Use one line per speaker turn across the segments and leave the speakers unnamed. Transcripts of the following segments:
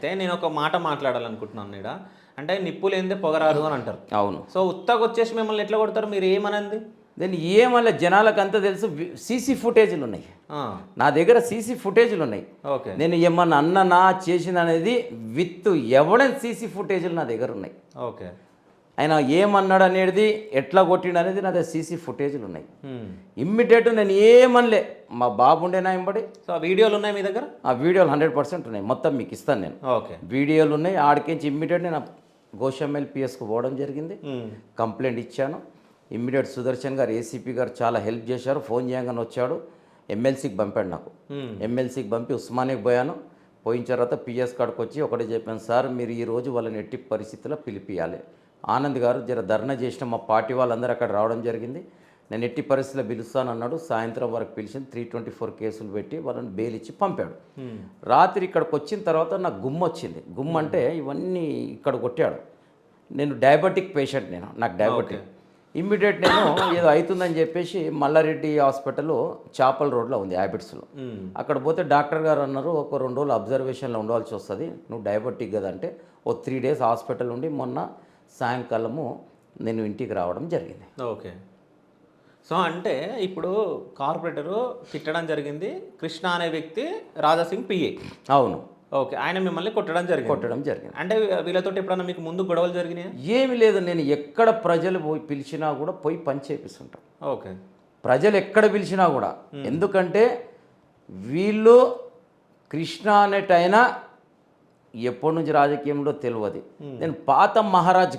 అయితే నేను ఒక మాట మాట్లాడాలనుకుంటున్నాను ఈడ. అంటే నిప్పు లేనిదే పొగరాదు అని అంటారు.
అవును.
సో ఉత్తగా వచ్చేసి మిమ్మల్ని ఎట్లా కొడతారు? మీరు ఏమనంది?
నేను ఏమన్నా జనాలకు అంతా తెలుసు. సీసీ ఫుటేజ్లు ఉన్నాయి
ఆ,
నా దగ్గర, సీసీ ఫుటేజ్లు ఉన్నాయి.
ఓకే
నేను ఏమన్నా అన్ననా చేసింది అనేది విత్ ఎవిడెన్స్ సీసీ ఫుటేజ్లు నా దగ్గర ఉన్నాయి.
ఓకే.
ఆయన ఏమన్నాడు అనేది, ఎట్లా కొట్టిండు అనేది నా దగ్గర సీసీ ఫుటేజ్లు ఉన్నాయి.
హ్మ్.
ఇమ్మీడియట్ నేను ఏమనలే, మా బాబు ఉండే నా వెంబడి.
సో ఆ వీడియోలు ఉన్నాయి మీ దగ్గర?
ఆ వీడియోలు 100% ఉన్నాయి, మొత్తం మీకు ఇస్తాను నేను.
ఓకే.
వీడియోలు ఉన్నాయి. ఆడికించి ఇమ్మీడియట్ నేను గోషమ్మల్ పిఎస్కు పోవడం జరిగింది.
హ్మ్.
కంప్లైంట్ ఇచ్చాను. ఇమ్మీడియట్ సుదర్శన్ గారు, ఏసీపీ గారు చాలా హెల్ప్ చేశారు. ఫోన్ చేయగానే వచ్చాడు. ఎమ్మెల్సీకి పంపాడు నాకు. ఎమ్మెల్సీకి పంపి ఉస్మానియాకి పోయాను. పోయిన తర్వాత పిఎస్ కాడికి వచ్చి ఒకటే చెప్పాను, సార్ మీరు ఈరోజు వాళ్ళని ఎట్టి పరిస్థితుల్లో పిలిపియాలి. ఆనంద్ గారు జర ధర్నా చేసిన మా పార్టీ వాళ్ళందరూ అక్కడ రావడం జరిగింది. నేను ఎట్టి పరిస్థితుల్లో పిలుస్తాను అన్నాడు. సాయంత్రం వరకు పిలిచింది. 324 కేసులు పెట్టి వాళ్ళని బెయిల్ ఇచ్చి పంపాడు. రాత్రి ఇక్కడికి వచ్చిన తర్వాత నాకు గుమ్మ వచ్చింది. గుమ్మ అంటే ఇవన్నీ ఇక్కడ కొట్టాడు. నేను డయాబెటిక్ పేషెంట్, నాకు డయాబెటిక్. ఇమ్మీడియట్ నేను ఏదో అవుతుందని చెప్పేసి మల్లారెడ్డి హాస్పిటల్ చాపల రోడ్లో ఉంది, హ్యాబిట్స్లో. అక్కడ పోతే డాక్టర్ గారు అన్నారు, ఒక 2 రోజులు అబ్జర్వేషన్లో ఉండవలసి వస్తుంది, నువ్వు డయాబెటిక్ కదా అంటే, ఓ 3 డేస్ హాస్పిటల్ ఉండి మొన్న సాయంకాలము నేను ఇంటికి రావడం జరిగింది.
ఓకే. సో అంటే ఇప్పుడు కార్పొరేటరు తిట్టడం జరిగింది. కృష్ణ అనే వ్యక్తి రాజాసింగ్ పిఏ.
అవును.
ఓకే. ఆయన మిమ్మల్ని కొట్టడం జరిగింది. అంటే వీళ్ళతో ఎప్పుడన్నా మీకు ముందు గొడవలు జరిగినాయా?
ఏమి లేదు. నేను ఎక్కడ ప్రజలు పోయి పిలిచినా కూడా పోయి పని చేపిస్తుంటాను.
ఓకే.
ప్రజలు ఎక్కడ పిలిచినా కూడా. ఎందుకంటే వీళ్ళు కృష్ణ అనేటైన ఎప్పటి నుంచి రాజకీయంలో తెలియదు. నేను పాత మహారాజ్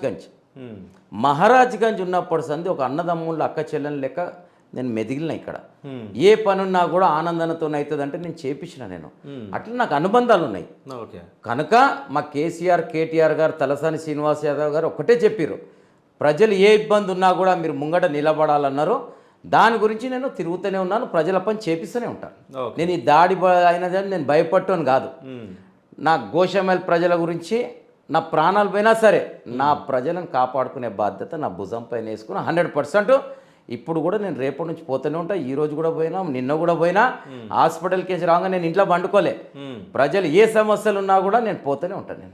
గంజ్ ఉన్నప్పటి సంది ఒక అన్నదమ్ముళ్ళు అక్క చెల్లెని లెక్క నేను మెదిగిన. ఇక్కడ ఏ పనున్నా కూడా ఆనందంతో అవుతుంది అంటే నేను చేపించిన. నేను అట్లా నాకు అనుబంధాలు ఉన్నాయి. కనుక మా కేటీఆర్ గారు, తలసాని శ్రీనివాస్ యాదవ్ గారు ఒకటే చెప్పారు, ప్రజలు ఏ ఇబ్బంది ఉన్నా కూడా మీరు ముంగట నిలబడాలన్నారు. దాని గురించి నేను తిరుగుతూనే ఉన్నాను, ప్రజల పని చేపిస్తూనే ఉంటాను. నేను ఈ దాడి అయినదని నేను భయపడటం కాదు. నా గోషామల్ ప్రజల గురించి నా ప్రాణాలు పోయినా సరే నా ప్రజలను కాపాడుకునే బాధ్యత నా భుజం పైన వేసుకుని 100%. ఇప్పుడు కూడా నేను రేపటి నుంచి పోతూనే ఉంటా. ఈ రోజు కూడా పోయినా, నిన్న కూడా పోయినా. హాస్పిటల్కి రాగా నేను ఇంట్లో పండుకోలే. ప్రజలు ఏ సమస్యలు ఉన్నా కూడా నేను పోతూనే ఉంటాను. నేను